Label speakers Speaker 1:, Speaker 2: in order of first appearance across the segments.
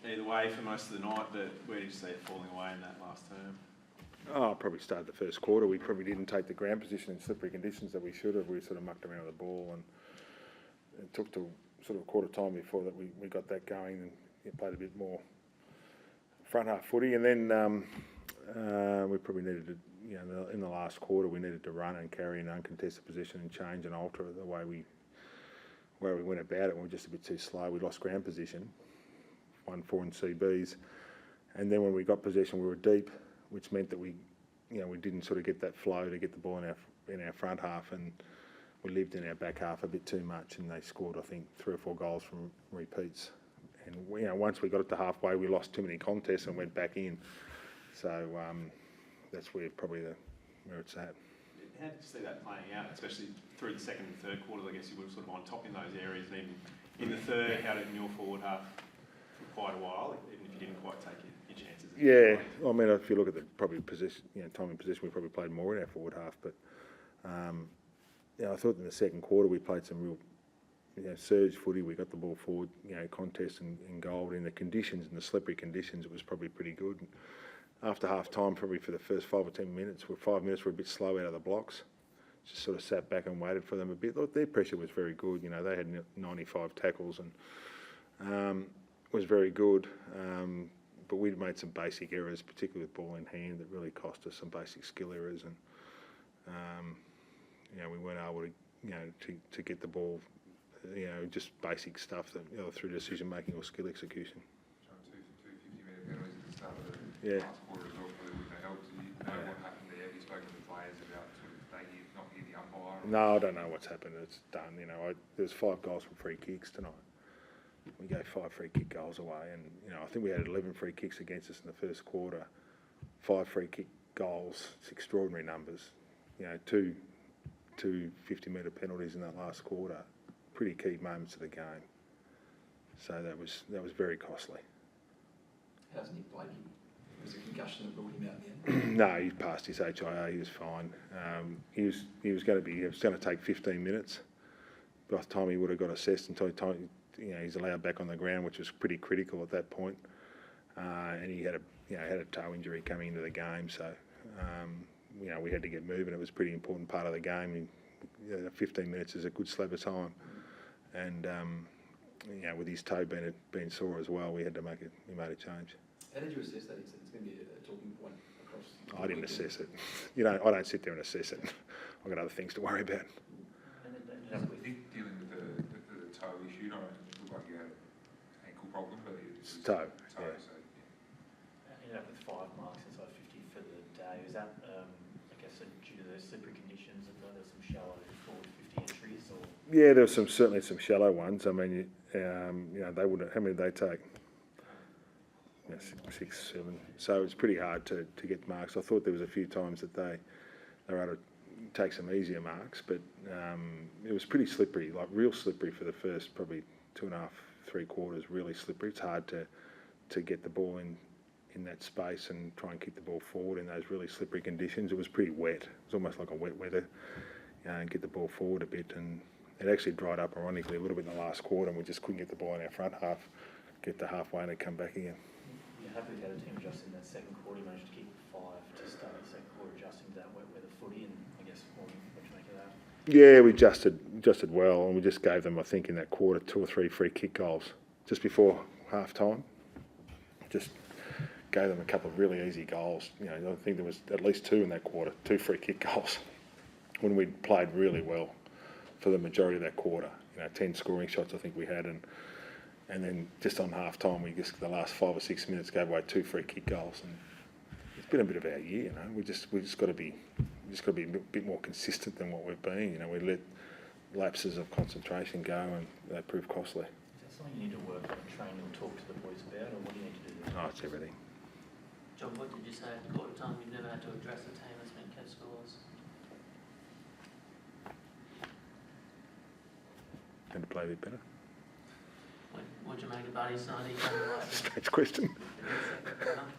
Speaker 1: either way for most of the night, but where did you see it falling away in that last term?
Speaker 2: Oh, probably started the first quarter. We probably didn't take the ground position in slippery conditions that we should have. We sort of mucked around with the ball, and it took to sort of a quarter time before that we got that going and played a bit more front half footy. And then we probably needed to, in the last quarter, we needed to run and carry an uncontested position and change and alter the way we went about it. We were just a bit too slow. We lost ground position, 1-4 in CBs, and then when we got possession, we were deep, which meant that we didn't sort of get that flow to get the ball in our front half, and we lived in our back half a bit too much, and they scored, I think, 3 or 4 goals from repeats. And once we got it to halfway, we lost too many contests and went back in. So that's where probably where it's at.
Speaker 1: How did you see that playing out, especially through the second and third quarters? I guess you were sort of on top in those areas, and even in the third, held it in your forward half for quite a while, even if you didn't quite take your chances.
Speaker 2: Yeah, I mean, if you look at the probably position, time in position, we probably played more in our forward half. But I thought in the second quarter we played some real, surge footy. We got the ball forward, contest and goal. In the conditions, in the slippery conditions, it was probably pretty good. After half time, probably for the first 5 or 10 minutes, 5 minutes were a bit slow out of the blocks. Just sort of sat back and waited for them a bit. Their pressure was very good. They had 95 tackles and was very good. But we'd made some basic errors, particularly with ball in hand, that really cost us some basic skill errors. And we weren't able to get the ball, just basic stuff that through decision making or skill execution.
Speaker 3: Two 50-metre penalties at the start of the
Speaker 2: Yeah.
Speaker 3: last quarter as well, probably wouldn't have helped. Do you know what happened there? Have you spoken to the players about sort of they not hear the umpire?
Speaker 2: No, I don't know what's happened. It's done. There's 5 goals from free kicks tonight. We gave 5 free kick goals away, and I think we had 11 free kicks against us in the first quarter. 5 free kick goals. It's extraordinary numbers. Two 50-metre penalties in that last quarter. Pretty key moments of the game. So that was very costly.
Speaker 4: How's Nick Blakey? Was it a concussion that ruled him out in the end?
Speaker 2: No, he passed his HIA. He was fine. He was going to take 15 minutes. By the time he would have got assessed, until he's allowed back on the ground, which was pretty critical at that point. And he had a toe injury coming into the game, so we had to get moving. It was a pretty important part of the game. 15 minutes is a good slab of time, and with his toe being sore as well, we made a change.
Speaker 4: How did you assess that? It's going to be a talking point across.
Speaker 2: I didn't assess it. I don't sit there and assess it. I've got other things to worry about.
Speaker 3: I think dealing with the toe issue, I don't look like you had an ankle problem, but it's
Speaker 2: toe.
Speaker 3: Yeah.
Speaker 1: You ended up with 5 marks inside 50 for the day. Was that, I guess, due to those slippery conditions, and there were some shallow forward 50 entries? Or?
Speaker 2: Yeah, there was certainly some shallow ones. I mean, they wouldn't. How many did they take? 6, 7. So it's pretty hard to get marks. I thought there was a few times that they were able to take some easier marks, but it was pretty slippery, like real slippery for the first probably 2.5, 3 quarters. Really slippery. It's hard to get the ball in that space and try and kick the ball forward in those really slippery conditions. It was pretty wet. It was almost like a wet weather, and get the ball forward a bit. And it actually dried up, ironically, a little bit in the last quarter, and we just couldn't get the ball in our front half, get to halfway and it'd come back again.
Speaker 1: You're happy with how the team adjusted in that second quarter? You managed to keep 5 to start the second quarter, adjusting to that wet weather footy, and I guess what do you make of that?
Speaker 2: Yeah, we adjusted well, and we just gave them, I think, in that quarter 2 or 3 free kick goals just before half time. Just gave them a couple of really easy goals. I think there was at least 2 in that quarter, 2 free kick goals, when we'd played really well for the majority of that quarter. 10 scoring shots I think we had, and then just on half time we just the last 5 or 6 minutes gave away 2 free kick goals, and it's been a bit of our year. We just got to be a bit more consistent than what we've been. We let lapses of concentration go, and they prove costly.
Speaker 1: Is that something you need to work on, train or talk to the boys about, or what do you need to do there?
Speaker 2: Oh, it's everything.
Speaker 5: John, what did you say at the quarter time? You've never had to address a team that's been kept scores.
Speaker 2: Had to play a bit better.
Speaker 5: What'd you make of Buddy's night?
Speaker 2: Strange question.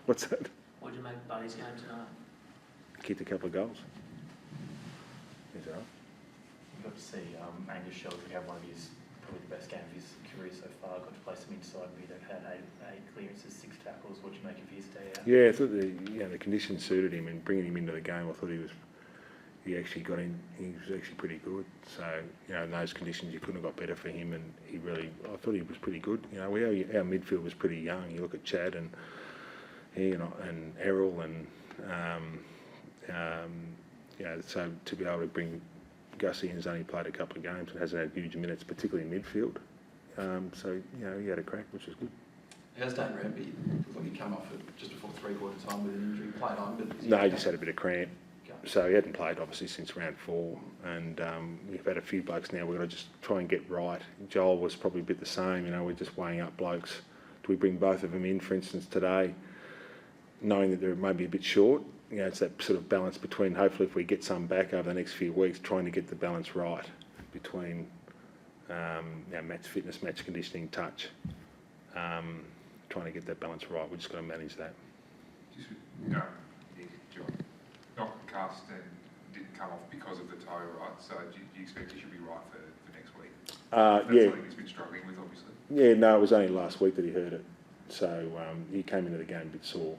Speaker 2: What's that?
Speaker 5: What'd you make of Buddy's game tonight?
Speaker 2: Kicked a couple of goals. Is that right?
Speaker 1: You got to see Angus Sheldrake have one of his
Speaker 6: probably the best game of his career so far. Got to play some inside mid, had eight clearances, 6 tackles. What do you make of his day out?
Speaker 2: Yeah, I thought the conditions suited him, and bringing him into the game, I thought he actually got in. He was actually pretty good. So in those conditions, you couldn't have got better for him, and I thought he was pretty good. Our midfield was pretty young. You look at Chad and Errol and so to be able to bring Gussie in's only played a couple of games and hasn't had huge minutes, particularly in midfield. So he had a crack, which was good.
Speaker 4: How's Dane Ramby? Looked like he come off it just before 3/4 time with an injury, played on, but...
Speaker 2: No, he just had a bit of cramp.
Speaker 4: Okay.
Speaker 2: So he hadn't played, obviously, since round 4. And we've had a few blokes now we've got to just try and get right. Joel was probably a bit the same. We're just weighing up blokes. Do we bring both of them in, for instance, today, knowing that they're maybe a bit short? It's that sort of balance between, hopefully, if we get some back over the next few weeks, trying to get the balance right between match fitness, match conditioning, touch. Trying to get that balance right. We've just got to manage that.
Speaker 3: Just with Nick, John, not cast and didn't come off because of the toe, right? So do you expect he should be right for next week? That's something he's been struggling with, obviously.
Speaker 2: Yeah, no, it was only last week that he heard it. So he came into the game a bit sore.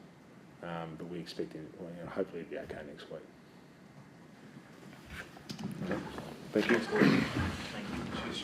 Speaker 2: But we expect him, hopefully he'll be okay next week. Okay. Thank you.
Speaker 6: Thank you.
Speaker 3: Cheers.